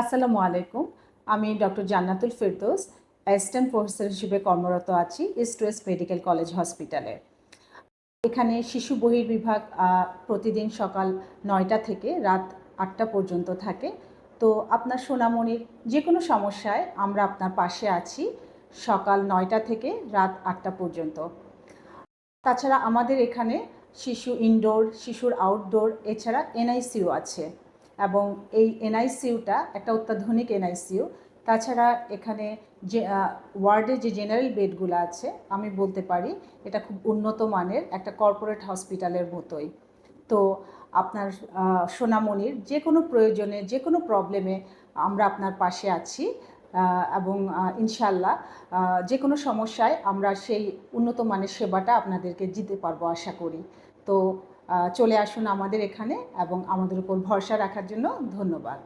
আসসালামু আলাইকুম। আমি doctor Jannatul Ferdous, assistant professor হিসেবে কর্মরত আছি ইস্ট ওয়েস্ট মেডিকেল কলেজ হসপিটালে। এখানে শিশু বহির্বিভাগ প্রতিদিন সকাল ৯টা থেকে রাত ৮টা পর্যন্ত থাকে। তো আপনার সোনামণির যে কোনো সমস্যায় আমরা আপনার পাশে আছি সকাল ৯টা থেকে রাত ৮টা পর্যন্ত। তাছাড়া আমাদের এখানে শিশু ইনডোর, শিশুর আউটডোর, এছাড়া এনআইসিইউ আছে এবং এই এনআইসিইউটা একটা অত্যাধুনিক এনআইসিইউ। তাছাড়া এখানে যে ওয়ার্ডে যে জেনারেল বেডগুলো আছে, আমি বলতে পারি এটা খুব উন্নত মানের একটা কর্পোরেট হসপিটালের মতোই। তো আপনার সোনামণির যে কোনো প্রয়োজনে, যে কোনো প্রবলেমে আমরা আপনার পাশে আছি এবং ইনশাল্লাহ যে কোনো সমস্যায় আমরা সেই উন্নত মানের সেবাটা আপনাদেরকে দিতে পারবো আশা করি। তো চলে আসুন আমাদের এখানে এবং আমাদের উপর ভরসা রাখার জন্য ধন্যবাদ।